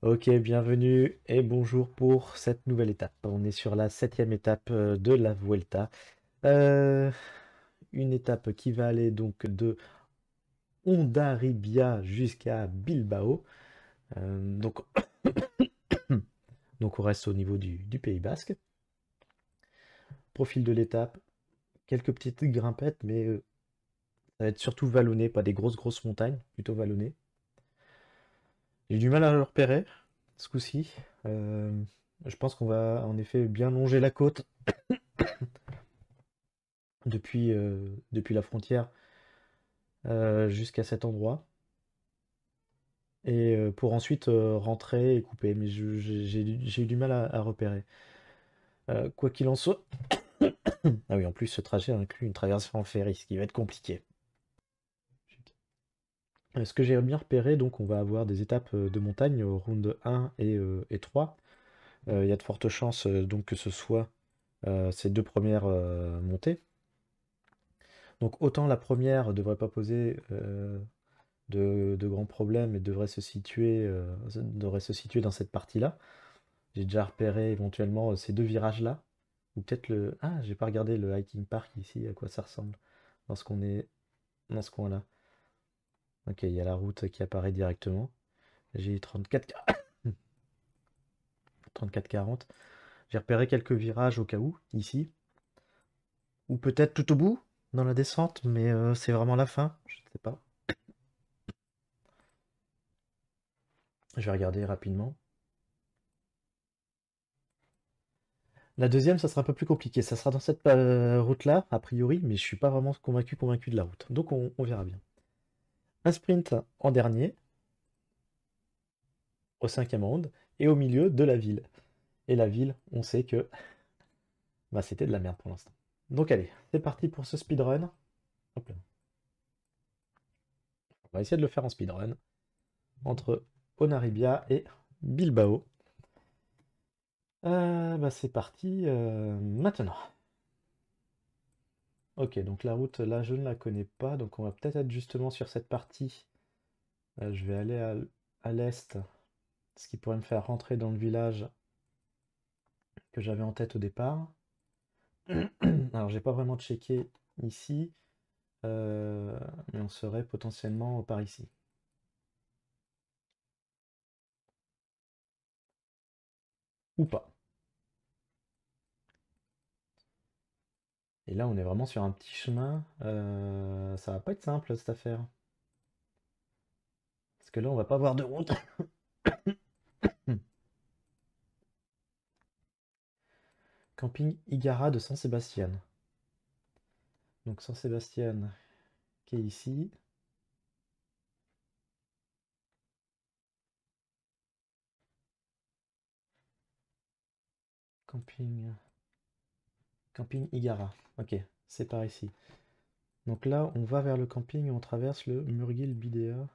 Ok, bienvenue et bonjour pour cette nouvelle étape. On est sur la septième étape de la Vuelta. Euh, une étape qui va aller donc de Hondarribia jusqu'à Bilbao. Donc, donc on reste au niveau du Pays Basque. Profil de l'étape, quelques petites grimpettes, mais ça va être surtout vallonné, pas des grosses montagnes, plutôt vallonné. J'ai du mal à le repérer ce coup-ci. Euh, je pense qu'on va en effet bien longer la côte depuis la frontière jusqu'à cet endroit. Et pour ensuite rentrer et couper. Mais j'ai eu du mal à repérer. Quoi qu'il en soit. Ah oui, en plus, ce trajet inclut une traversée en ferry, ce qui va être compliqué. Ce que j'ai bien repéré, donc on va avoir des étapes de montagne au round 1 et 3. Il y a de fortes chances donc que ce soit ces deux premières montées. Donc autant la première ne devrait pas poser de grands problèmes et devrait se situer dans cette partie-là. J'ai déjà repéré éventuellement ces deux virages-là. Ou peut-être le... Ah, j'ai pas regardé le hiking park ici, à quoi ça ressemble. Lorsqu'on est dans ce coin-là. Ok, il y a la route qui apparaît directement. J'ai 34-40. J'ai repéré quelques virages au cas où, ici. Ou peut-être tout au bout, dans la descente, mais c'est vraiment la fin. Je sais pas. Je vais regarder rapidement. La deuxième, ça sera un peu plus compliqué. Ça sera dans cette route-là, a priori, mais je suis pas vraiment convaincu de la route. Donc on verra bien. Un sprint en dernier, au cinquième round, et au milieu de la ville. Et la ville, on sait que bah, c'était de la merde pour l'instant. Donc allez, c'est parti pour ce speedrun. Hop là. On va essayer de le faire en speedrun entre Onaribia et Bilbao. Bah, c'est parti maintenant. Ok, donc la route là, je ne la connais pas, donc on va peut-être être justement sur cette partie. Je vais aller à l'est, ce qui pourrait me faire rentrer dans le village que j'avais en tête au départ. Alors j'ai pas vraiment checké ici, euh, mais on serait potentiellement par ici. Ou pas. Et là on est vraiment sur un petit chemin. Ça va pas être simple cette affaire. Parce que là on va pas avoir de route. Camping Igara de San-Sébastien. Donc San-Sébastien qui est ici. Camping. Camping Igara. Ok, c'est par ici. Donc là, on va vers le camping et on traverse le Murgil Bidea.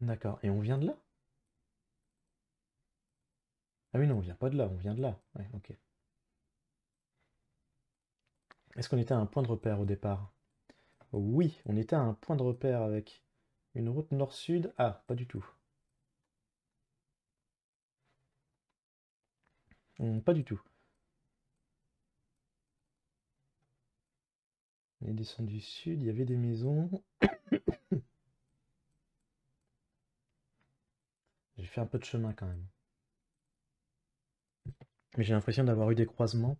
D'accord. Et on vient de là? Ah oui, non, on vient pas de là, on vient de là. Ouais, ok. Est-ce qu'on était à un point de repère au départ? Oui, on était à un point de repère avec une route nord-sud. Ah, pas du tout. Pas du tout. On est descendu du sud, il y avait des maisons. J'ai fait un peu de chemin quand même. Mais j'ai l'impression d'avoir eu des croisements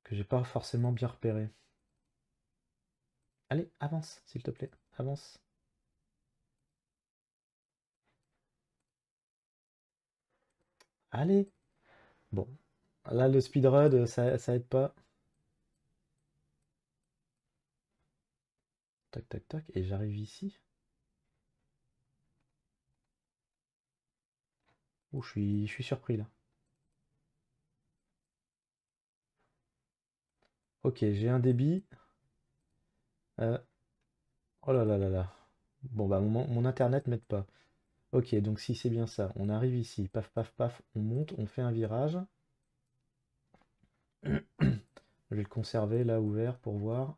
que j'ai pas forcément bien repérés. Allez, avance, s'il te plaît. Avance. Allez. Bon. Là, le speedrun, ça aide pas. Tac, tac, tac. Et j'arrive ici. Ouh, je suis surpris là. Ok, j'ai un débit. Euh, oh là là là là. Bon, bah, mon internet m'aide pas. Ok, donc si c'est bien ça, on arrive ici. Paf, paf, paf. On monte, on fait un virage. Je vais le conserver là ouvert pour voir.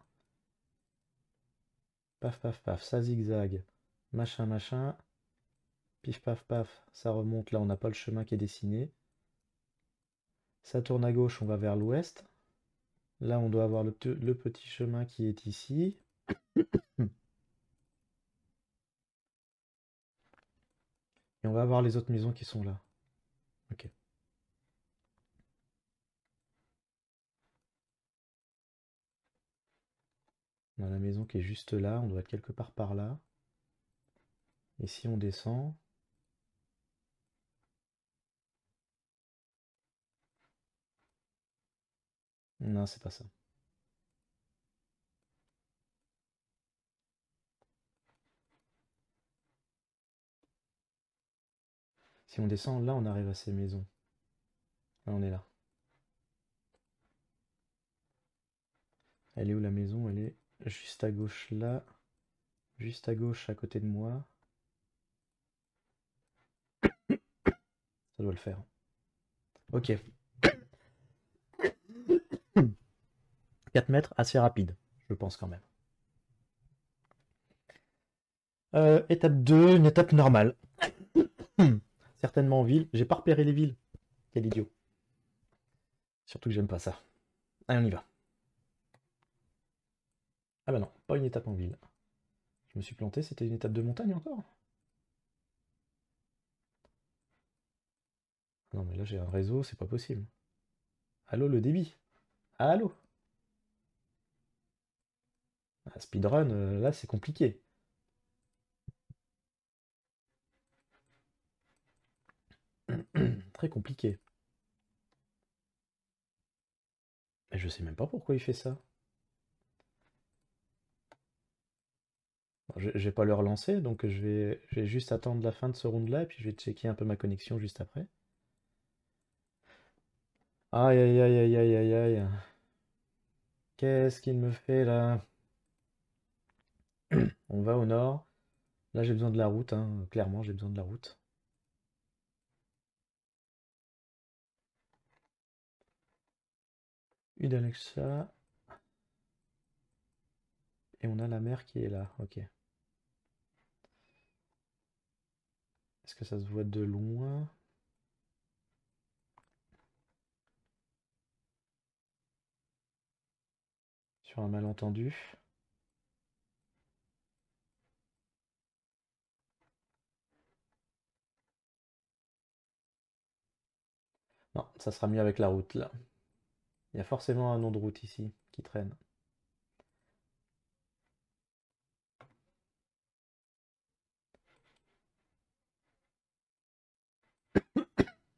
Paf, paf, paf. Ça zigzag. machin, machin. Pif, paf, paf, ça remonte. Là, on n'a pas le chemin qui est dessiné. Ça tourne à gauche, on va vers l'ouest. Là, on doit avoir le petit chemin qui est ici. Et on va avoir les autres maisons qui sont là. Ok. On a la maison qui est juste là, on doit être quelque part par là. Et si on descend... Non, c'est pas ça. Si on descend, là, on arrive à ces maisons. Là, on est là. Elle est où la maison? Elle est juste à gauche là. Juste à gauche à côté de moi. Ça doit le faire. Ok. 4 mètres, assez rapide, je pense quand même. Étape 2, une étape normale. Certainement en ville. J'ai pas repéré les villes. Quel idiot. Surtout que j'aime pas ça. Allez, on y va. Ah bah non, pas une étape en ville. Je me suis planté, c'était une étape de montagne encore? Non mais là j'ai un réseau, c'est pas possible. Allô le débit? Allô? Ah, speedrun, là c'est compliqué. Très compliqué. Et je sais même pas pourquoi il fait ça. Bon, je vais pas le relancer, donc je vais juste attendre la fin de ce round là, et puis je vais checker un peu ma connexion juste après. Aïe aïe aïe aïe aïe aïe aïe. Qu'est-ce qu'il me fait là? On va au nord. Là j'ai besoin de la route, hein. Clairement j'ai besoin de la route. Une Alexa. Et on a la mer qui est là, ok. Est-ce que ça se voit de loin? Sur un malentendu. Non, ça sera mieux avec la route là. Il y a forcément un nom de route ici qui traîne.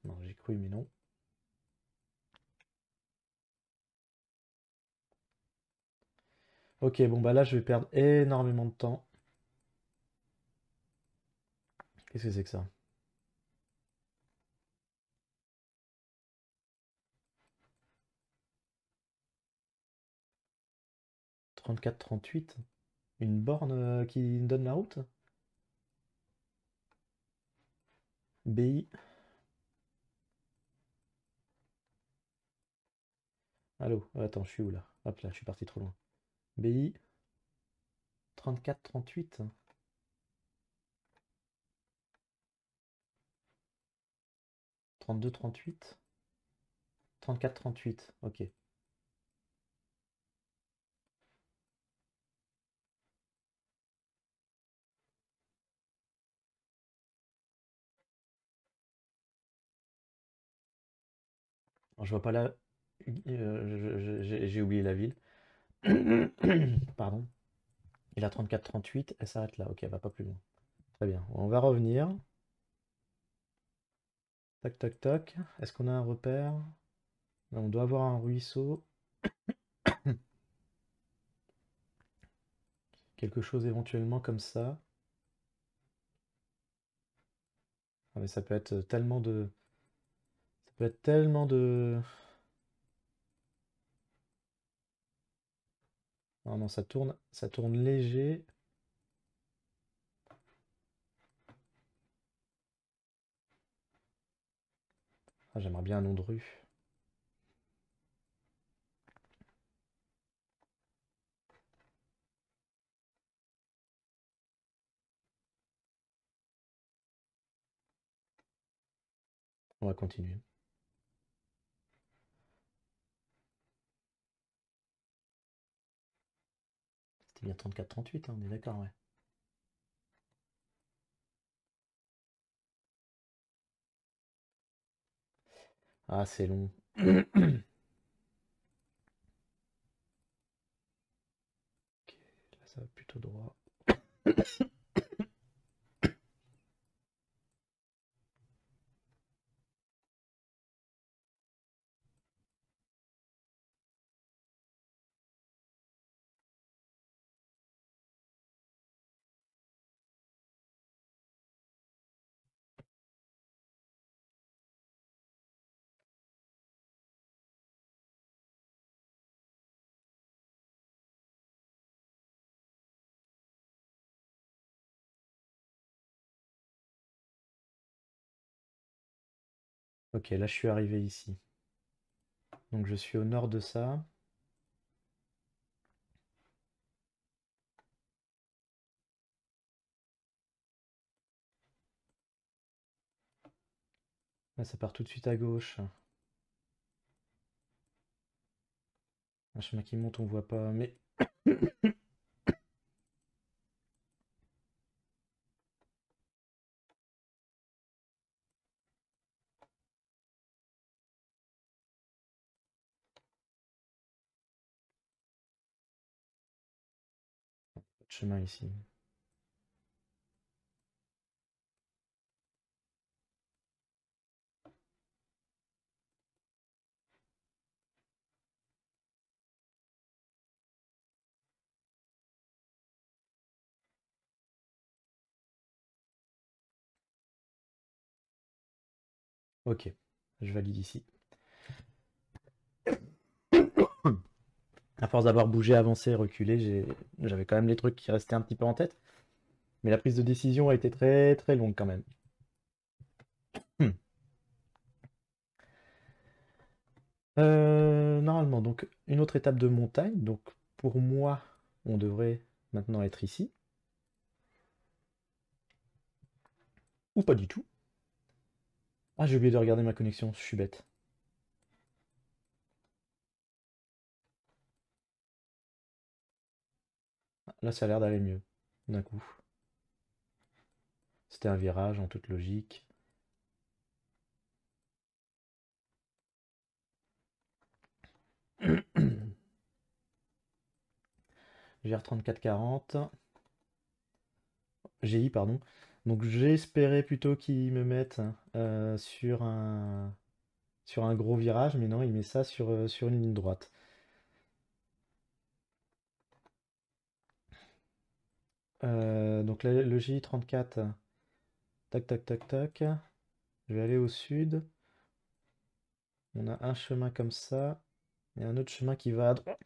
Non, j'ai cru, mais non. Ok, bon bah là je vais perdre énormément de temps. Qu'est-ce que c'est que ça? 34-38? Une borne qui donne la route? BI. Allô? Attends, je suis où là? Hop là, je suis parti trop loin. BI 34-38? 32-38? 34-38, ok. Alors, je vois pas là. J'ai oublié la ville. Pardon. Et la 34-38, elle s'arrête là. Ok, elle va pas plus loin. Très bien. On va revenir. Tac, tac, tac. Est-ce qu'on a un repère? Là, on doit avoir un ruisseau. Quelque chose éventuellement comme ça. Ah, mais ça peut être tellement de... Ça peut être tellement de... Non, non, ça tourne léger. Ah, j'aimerais bien un nom de rue. On va continuer. C'était bien 34-38, hein, on est d'accord, ouais. Ah, c'est long. Ok, là, ça va plutôt droit. Ok, là, je suis arrivé ici. Donc, je suis au nord de ça. Là, ça part tout de suite à gauche. Un chemin qui monte, on voit pas, mais... Pas de chemin ici. Ok, je valide ici. À force d'avoir bougé, avancé, reculé, j'avais quand même les trucs qui restaient un petit peu en tête. Mais la prise de décision a été très très longue quand même. Hmm. Normalement, donc une autre étape de montagne. Donc pour moi, on devrait maintenant être ici. Ou pas du tout. Ah, j'ai oublié de regarder ma connexion, je suis bête. Là, ça a l'air d'aller mieux, d'un coup. C'était un virage en toute logique. GR3440. GI, pardon. Donc j'espérais plutôt qu'il me mette sur un gros virage, mais non, il met ça sur une ligne droite. Donc le GI34, tac, tac, tac, tac. Je vais aller au sud. On a un chemin comme ça, et un autre chemin qui va à droite.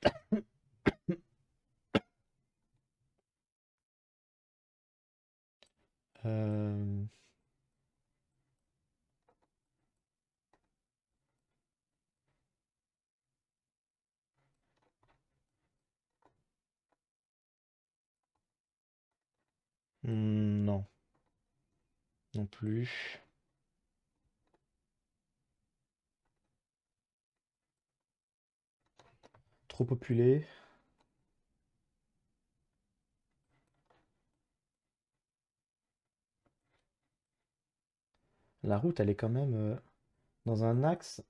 Euh, non, non plus. Trop populé. La route, elle est quand même dans un axe.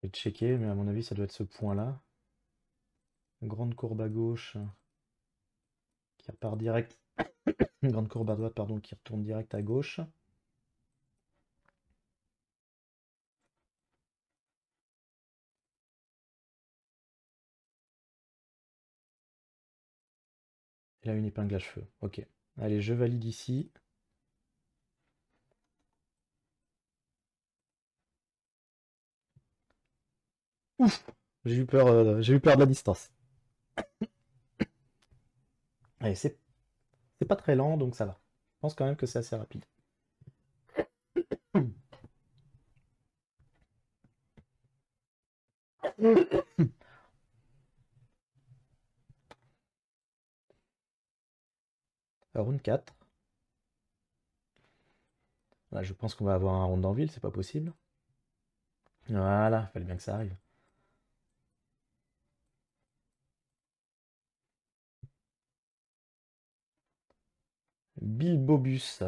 Je vais checker, mais à mon avis, ça doit être ce point-là. Grande courbe à gauche qui repart direct. Une grande courbe à droite, pardon, qui retourne direct à gauche. Et là, une épingle à cheveux. Ok. Allez, je valide ici. Ouf, j'ai eu peur de la distance. Allez, c'est pas très lent, donc ça va. Je pense quand même que c'est assez rapide. Round 4. Là, je pense qu'on va avoir un round en ville, c'est pas possible. Voilà, fallait bien que ça arrive. Bilbobus.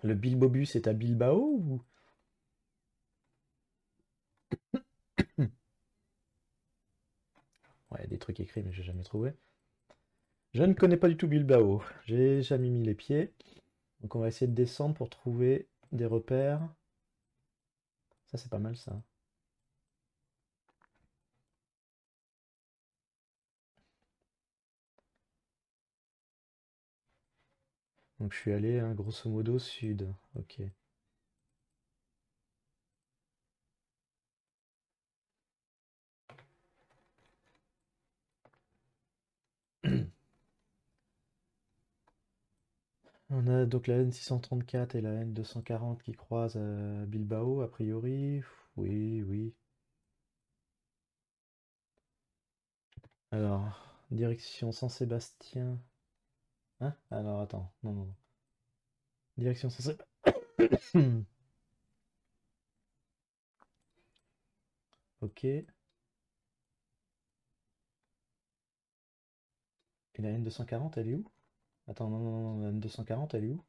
Le Bilbobus est à Bilbao ou... Ouais, des trucs écrits, mais j'ai jamais trouvé. Je ne connais pas du tout Bilbao. J'ai jamais mis les pieds. Donc on va essayer de descendre pour trouver des repères. Ça, c'est pas mal, ça. Donc je suis allé, hein, grosso modo, sud. Ok. On a donc la N634 et la N240 qui croisent à Bilbao, a priori. Oui, oui. Alors, direction Saint-Sébastien. Hein? Alors, attends. Non, non, non. Direction Saint-Sébastien. Ok. Et la N240, elle est où? Attends, non, non, non, la N240, elle est où?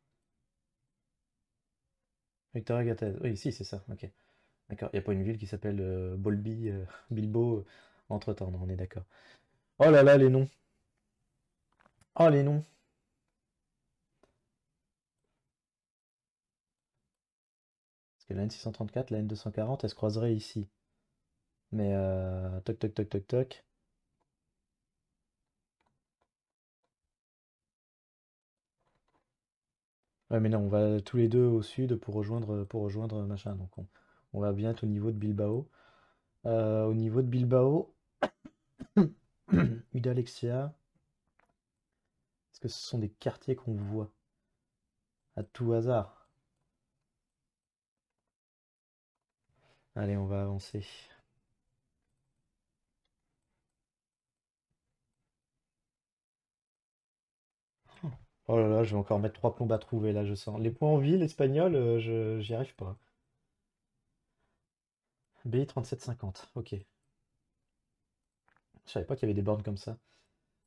Victoria Gasteiz. Oui, si, c'est ça. Ok. D'accord. Il n'y a pas une ville qui s'appelle Bolby, Bilbo, entre-temps, non, on est d'accord. Oh là là, les noms. Oh, les noms. Parce que la N634, la N240, elle se croiserait ici. Mais toc toc toc toc toc. Ouais, mais non, on va tous les deux au sud pour rejoindre machin. Donc on va bien être au niveau de Bilbao. Au niveau de Bilbao, Udalexia, est-ce que ce sont des quartiers qu'on voit à tout hasard? Allez, on va avancer. Oh là là, je vais encore mettre 3 plombes à trouver là, je sens. Les points en ville espagnol, j'y arrive pas. BI 3750, ok. Je savais pas qu'il y avait des bornes comme ça.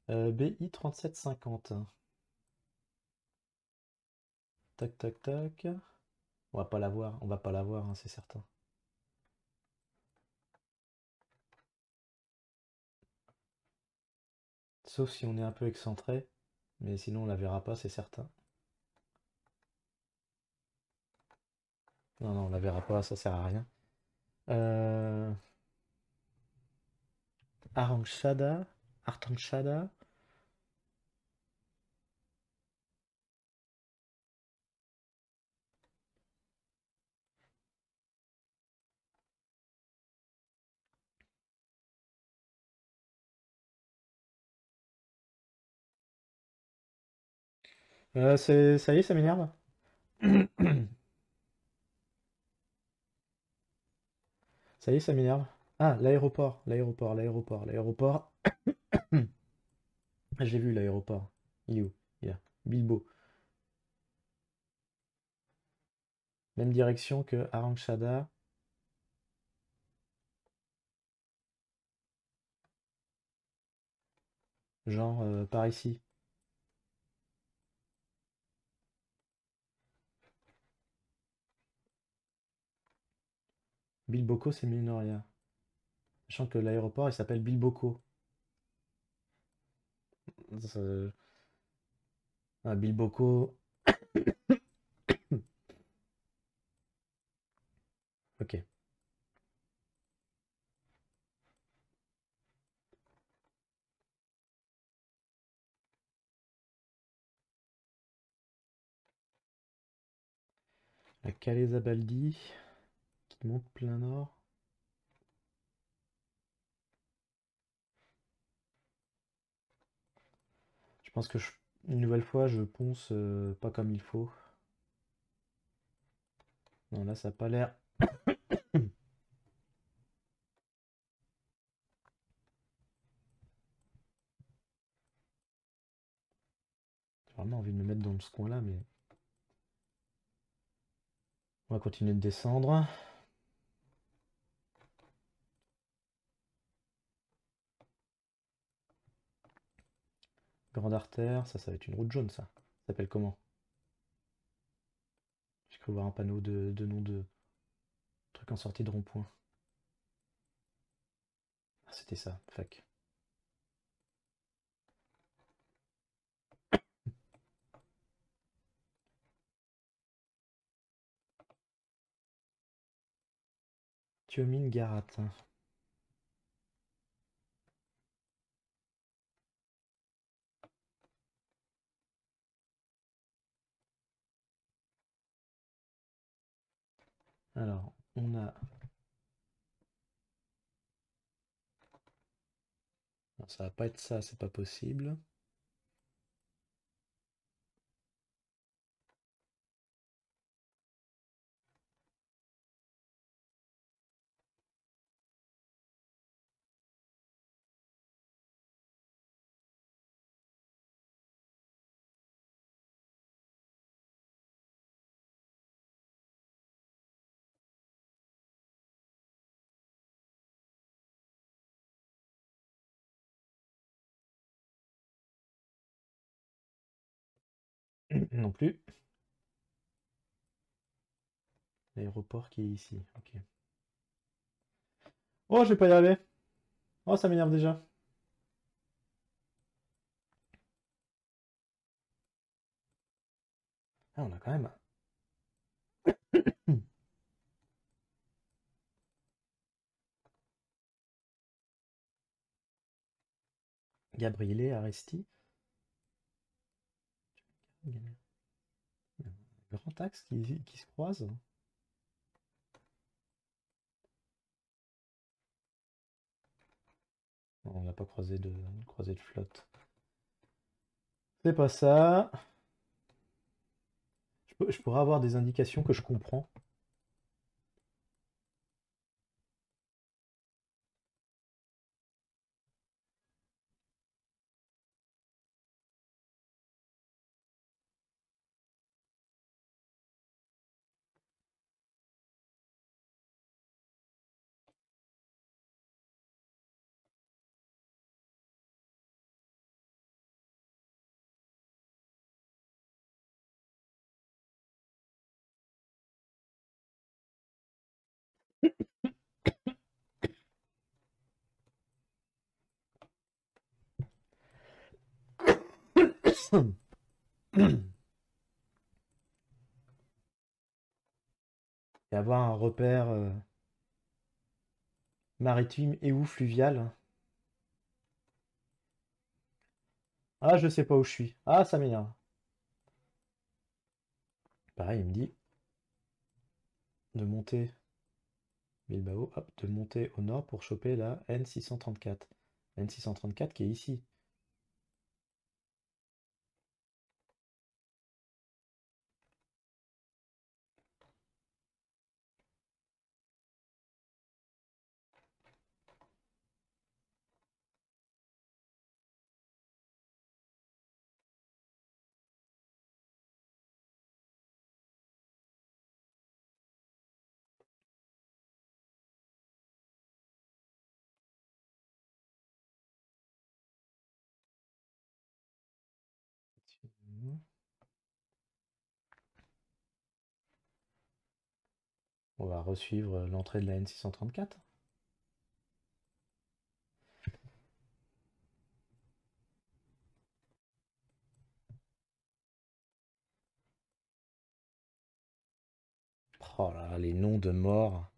BI 3750. Tac tac tac. On va pas l'avoir, on va pas l'avoir, hein, c'est certain. Sauf si on est un peu excentré, mais sinon on la verra pas, c'est certain. Non, non, on la verra pas, ça sert à rien. Euh... Arangshada, Artangshada. Ça y est, ça m'énerve. Ça y est, ça m'énerve. Ah, l'aéroport, l'aéroport, l'aéroport, l'aéroport. Ah, j'ai vu l'aéroport. Il est où? Il est là. Bilbo. Même direction que Arangshada. Genre par ici. Bilboko, c'est Minoria. Sachant que l'aéroport, il s'appelle Bilboko. Ça- Ah, Bilboko. Ok. à Calais-Zabaldi, qui monte plein nord. Je pense que une nouvelle fois, je ponce pas comme il faut. Non, là, ça n'a pas l'air. J'ai vraiment envie de me mettre dans ce coin-là, mais on va continuer de descendre. Grande artère, ça va être une route jaune, ça. Ça s'appelle comment? J'ai cru voir un panneau de nom de truc en sortie de rond-point. Ah, c'était ça, fac. Thiomine Garat. Alors, on a... Non, ça va pas être ça, c'est pas possible. Non plus. L'aéroport qui est ici, ok. Oh, je vais pas y arriver. Oh, ça m'énerve déjà. Ah, on a quand même... Gabriele Aresti. Grand axe qui se croise. Non, on n'a pas croisé de flotte. C'est pas ça. Je pourrais avoir des indications que je comprends. Et avoir un repère maritime et ou fluvial. Ah, je sais pas où je suis. Ah, ça m'énerve. Pareil, il me dit de monter Bilbao, hop, de monter au nord pour choper la N634. La N634 qui est ici. On va resuivre l'entrée de la N634. Oh là là, les noms de morts.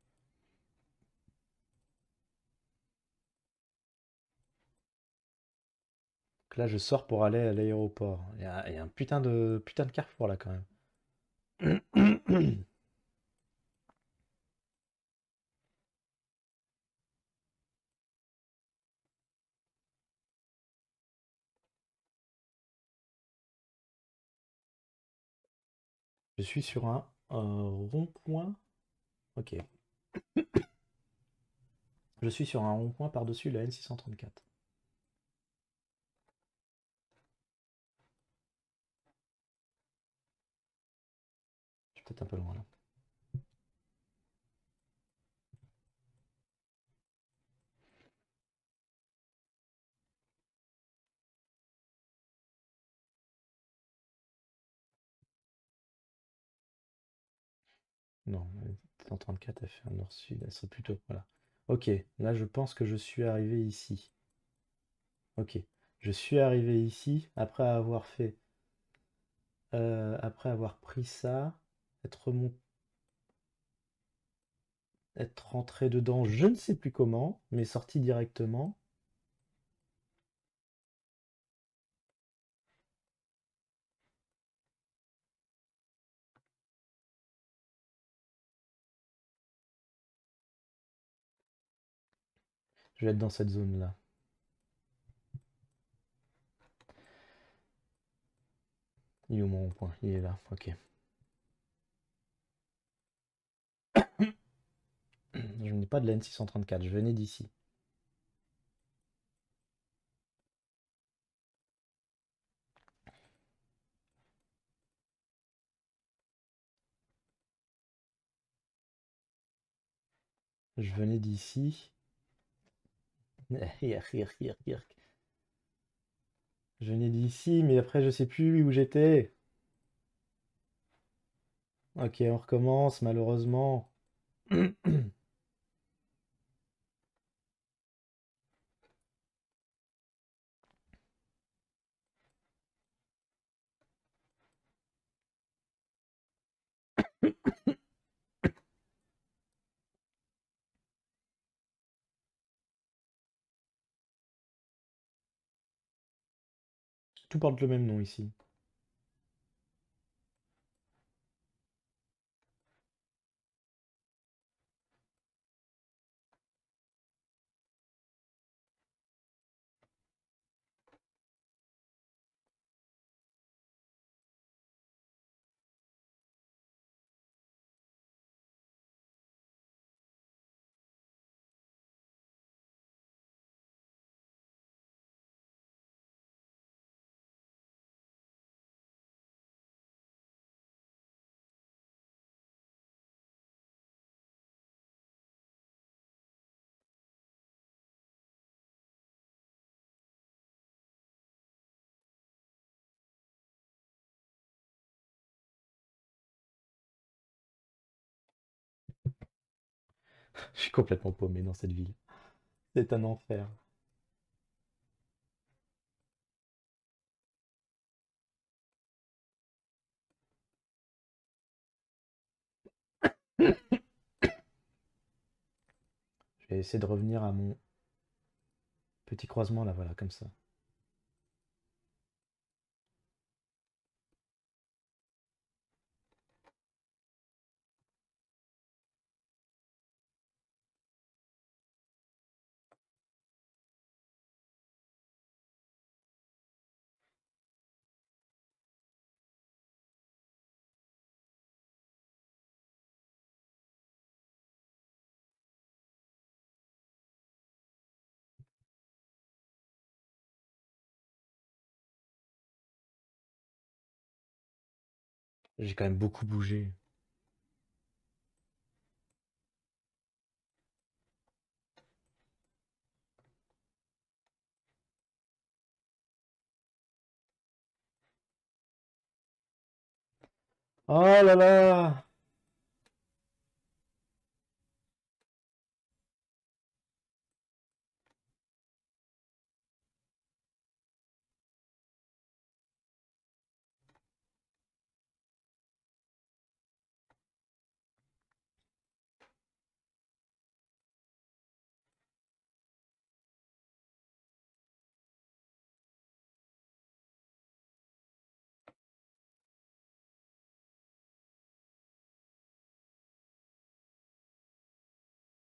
Donc là, je sors pour aller à l'aéroport. Il y a un putain de carrefour là quand même. Je suis sur un rond-point. Ok. Je suis sur un rond-point par-dessus la N634. Je suis peut-être un peu loin là. Non, la N634 elle fait un nord-sud, elle serait plutôt. Voilà. Ok, là je pense que je suis arrivé ici. Ok. Je suis arrivé ici après avoir fait. Après avoir pris ça, être être rentré dedans, je ne sais plus comment, mais sorti directement. Je vais être dans cette zone-là. Il est où mon rond-point? Il est là, ok. Je n'ai pas de la N634, je venais d'ici. Je venais d'ici. Je venais d'ici, mais après je sais plus où j'étais. Ok, on recommence, malheureusement. Tout porte le même nom ici. Je suis complètement paumé dans cette ville. C'est un enfer. Je vais essayer de revenir à mon petit croisement là, voilà, comme ça. J'ai quand même beaucoup bougé. Oh là là!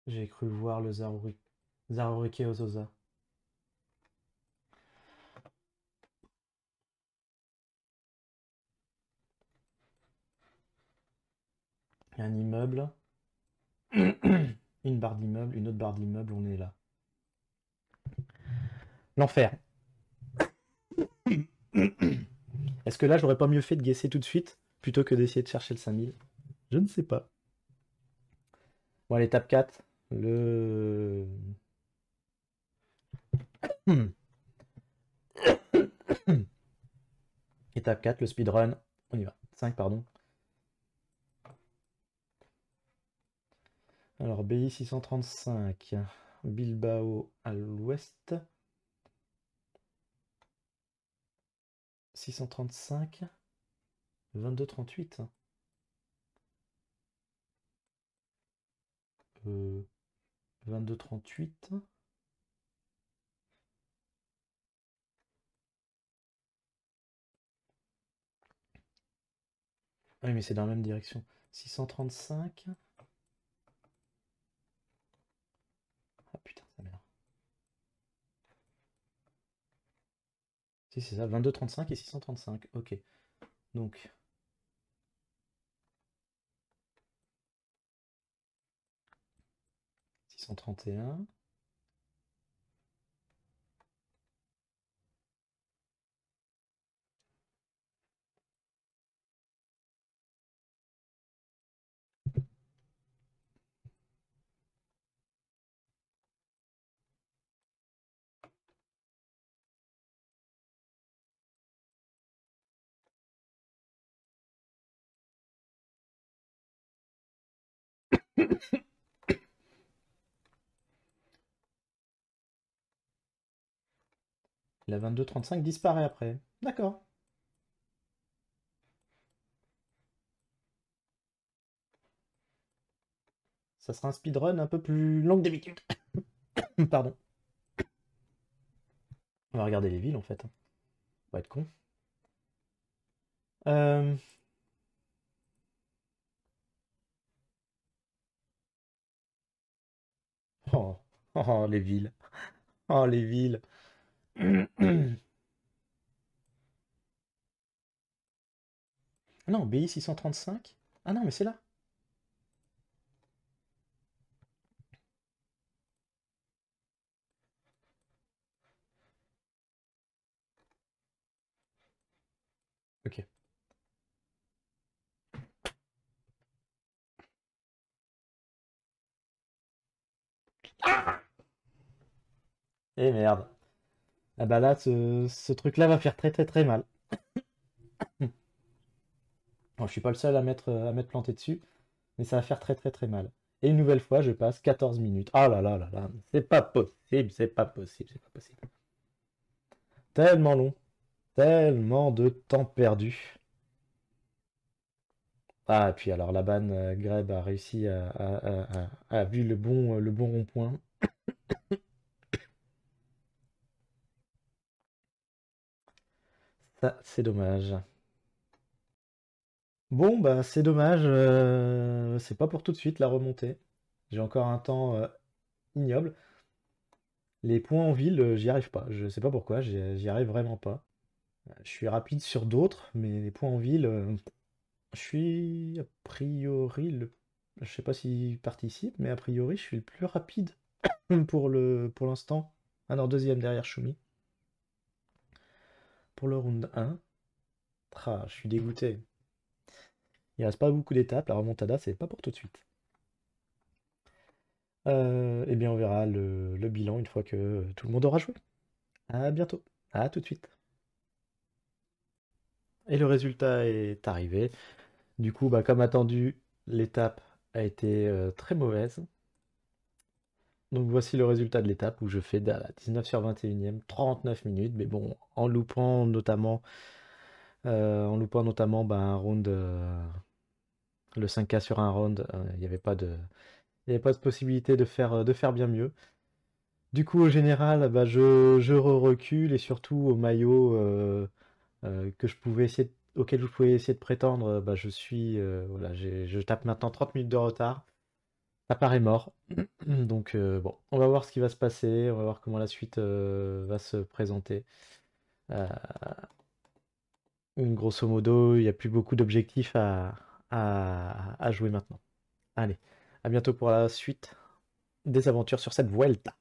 J'ai cru voir le Zarurike Ozosa. Il y a un immeuble. Une barre d'immeuble, une autre barre d'immeuble, on est là. L'enfer. Est-ce que là, j'aurais pas mieux fait de guesser tout de suite plutôt que d'essayer de chercher le 5000? Je ne sais pas. Bon, allez, étape 4. Le... Étape 4, le speedrun. On y va. 5, pardon. Alors, BI 635. Bilbao à l'ouest. 635. 22-38. 22-38. Ah oui, mais c'est dans la même direction. 635. Ah putain, ça merde. Si, c'est ça, 22-35 et 635. Ok. Donc, 631. La 22-35 disparaît après. D'accord. Ça sera un speedrun un peu plus long que d'habitude. Pardon. On va regarder les villes en fait. On va être con. Euh... Oh. Oh, les villes. Oh, les villes. Ah non, BI 635. Ah non, mais c'est là. Ok. Eh merde. Ah bah là, ce truc-là va faire très très très mal. Bon, je suis pas le seul à m'être planté dessus, mais ça va faire très très très mal. Et une nouvelle fois, je passe 14 minutes. Ah là là là là, c'est pas possible, c'est pas possible, c'est pas possible. Tellement long, tellement de temps perdu. Ah, et puis alors la banne Greb a réussi a vu le bon rond-point. Ça, c'est dommage. Bon, bah c'est dommage, c'est pas pour tout de suite la remontée. J'ai encore un temps ignoble. Les points en ville, j'y arrive pas. Je sais pas pourquoi, j'y arrive vraiment pas. Je suis rapide sur d'autres, mais les points en ville, je suis a priori je sais pas s'il participe, mais a priori je suis le plus rapide pour l'instant. Ah non, deuxième derrière Shumi. Pour le round 1. Ah, je suis dégoûté. Il reste pas beaucoup d'étapes, la remontada, c'est pas pour tout de suite. Eh bien, on verra le bilan une fois que tout le monde aura joué. À bientôt. À tout de suite. Et le résultat est arrivé. Du coup, bah, comme attendu, l'étape a été très mauvaise. Donc voici le résultat de l'étape où je fais la 19 sur 21e, 39 minutes. Mais bon, en loupant notamment bah, un round, le 5K sur un round, il n'y avait pas il y avait pas de possibilité de faire bien mieux. Du coup, au général, bah, je recule et surtout au maillot que je pouvais essayer auquel je pouvais essayer de prétendre, bah, voilà, je tape maintenant 30 minutes de retard. Ça paraît mort. Donc bon, on va voir ce qui va se passer, on va voir comment la suite va se présenter. Euh, Grosso modo, il n'y a plus beaucoup d'objectifs à jouer maintenant. Allez, à bientôt pour la suite des aventures sur cette Vuelta.